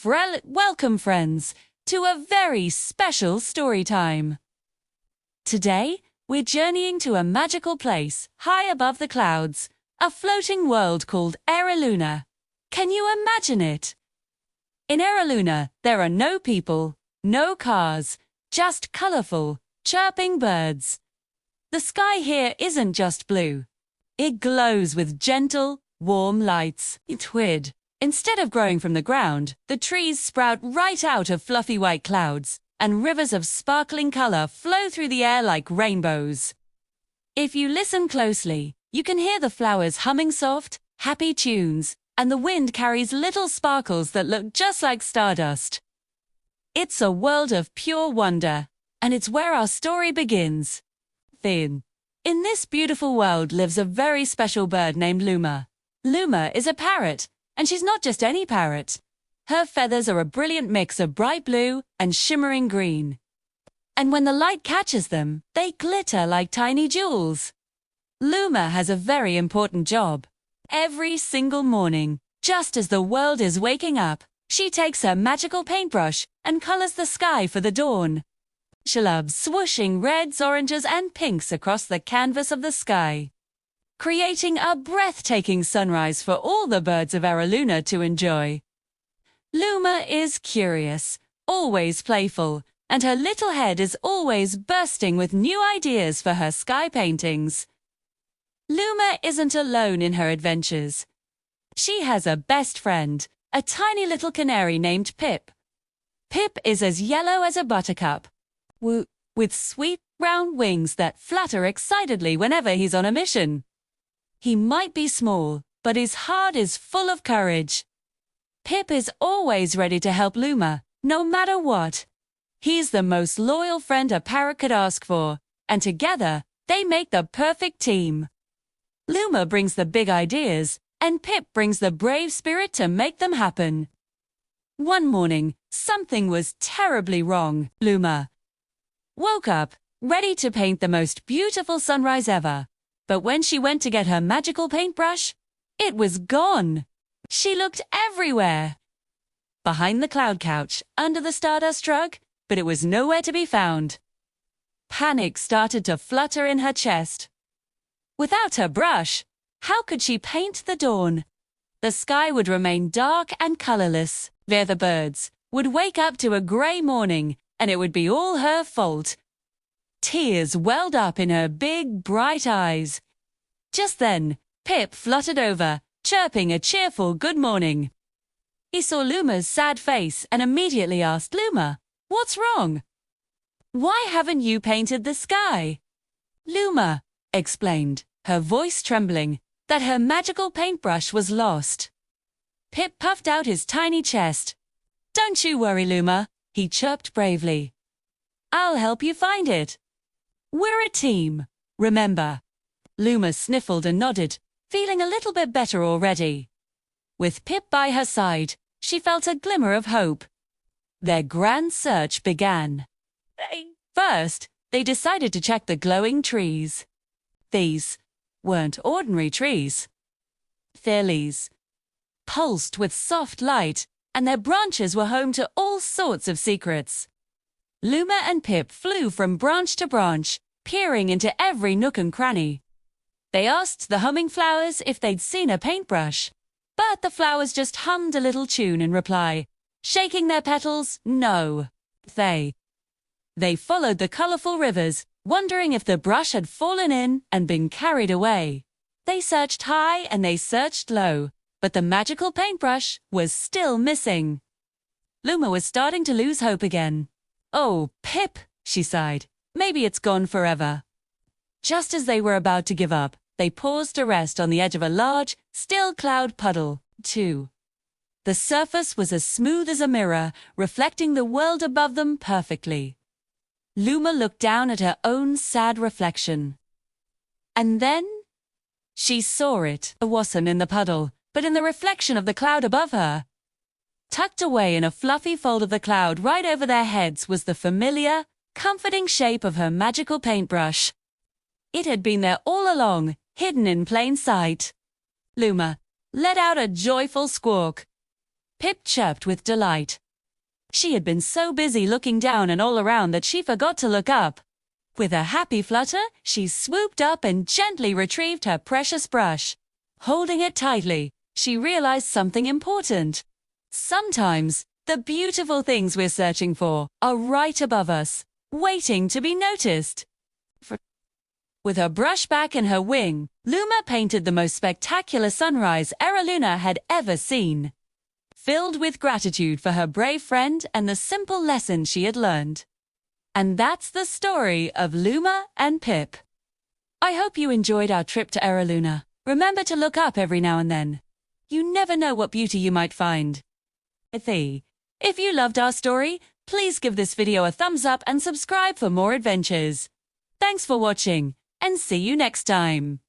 Welcome, friends, to a very special story time. Today, we're journeying to a magical place high above the clouds, a floating world called Luna. Can you imagine it? In Luna, there are no people, no cars, just colorful, chirping birds. The sky here isn't just blue. It glows with gentle, warm lights. Instead of growing from the ground, the trees sprout right out of fluffy white clouds, and rivers of sparkling color flow through the air like rainbows. If you listen closely, you can hear the flowers humming soft, happy tunes, and the wind carries little sparkles that look just like stardust. It's a world of pure wonder, and it's where our story begins. In this beautiful world lives a very special bird named Luma. Luma is a parrot, and she's not just any parrot. Her feathers are a brilliant mix of bright blue and shimmering green. And when the light catches them, they glitter like tiny jewels. Luma has a very important job. Every single morning, just as the world is waking up, she takes her magical paintbrush and colors the sky for the dawn. She loves swooshing reds, oranges, and pinks across the canvas of the sky, creating a breathtaking sunrise for all the birds of Luna to enjoy. Luma is curious, always playful, and her little head is always bursting with new ideas for her sky paintings. Luma isn't alone in her adventures. She has a best friend, a tiny little canary named Pip. Pip is as yellow as a buttercup, with sweet, round wings that flutter excitedly whenever he's on a mission. He might be small, but his heart is full of courage. Pip is always ready to help Luma, no matter what. He's the most loyal friend a parrot could ask for, and together, they make the perfect team. Luma brings the big ideas, and Pip brings the brave spirit to make them happen. One morning, something was terribly wrong. Luma woke up, ready to paint the most beautiful sunrise ever. But when she went to get her magical paintbrush, it was gone. She looked everywhere. Behind the cloud couch, under the stardust rug, but it was nowhere to be found. Panic started to flutter in her chest. Without her brush, how could she paint the dawn? The sky would remain dark and colorless. The birds would wake up to a gray morning, and it would be all her fault. Tears welled up in her big, bright eyes. Just then, Pip fluttered over, chirping a cheerful good morning. He saw Luma's sad face and immediately asked Luma, "What's wrong? Why haven't you painted the sky?" Luma explained, her voice trembling, that her magical paintbrush was lost. Pip puffed out his tiny chest. "Don't you worry, Luma," he chirped bravely. "I'll help you find it. We're a team, remember." Luma sniffled and nodded, feeling a little bit better already. With Pip by her side, she felt a glimmer of hope. Their grand search began. First, they decided to check the glowing trees. These weren't ordinary trees. Their leaves pulsed with soft light, and their branches were home to all sorts of secrets. Luma and Pip flew from branch to branch, peering into every nook and cranny. They asked the humming flowers if they'd seen a paintbrush, but the flowers just hummed a little tune in reply, shaking their petals, no. They followed the colorful rivers, wondering if the brush had fallen in and been carried away. They searched high and they searched low, but the magical paintbrush was still missing. Luma was starting to lose hope again. "Oh, Pip," she sighed, "maybe it's gone forever." Just as they were about to give up, they paused to rest on the edge of a large, still cloud puddle, too. The surface was as smooth as a mirror, reflecting the world above them perfectly. Luma looked down at her own sad reflection. And then she saw it. It wasn't in the puddle, but in the reflection of the cloud above her. Tucked away in a fluffy fold of the cloud right over their heads was the familiar, comforting shape of her magical paintbrush. It had been there all along, hidden in plain sight. Luma let out a joyful squawk. Pip chirped with delight. She had been so busy looking down and all around that she forgot to look up. With a happy flutter, she swooped up and gently retrieved her precious brush. Holding it tightly, she realized something important. Sometimes, the beautiful things we're searching for are right above us, waiting to be noticed. With her brush back and her wing, Luma painted the most spectacular sunrise Eraluna had ever seen. Filled with gratitude for her brave friend and the simple lesson she had learned. And that's the story of Luma and Pip. I hope you enjoyed our trip to Eraluna. Remember to look up every now and then. You never know what beauty you might find. If you loved our story, please give this video a thumbs up and subscribe for more adventures. Thanks for watching, and see you next time.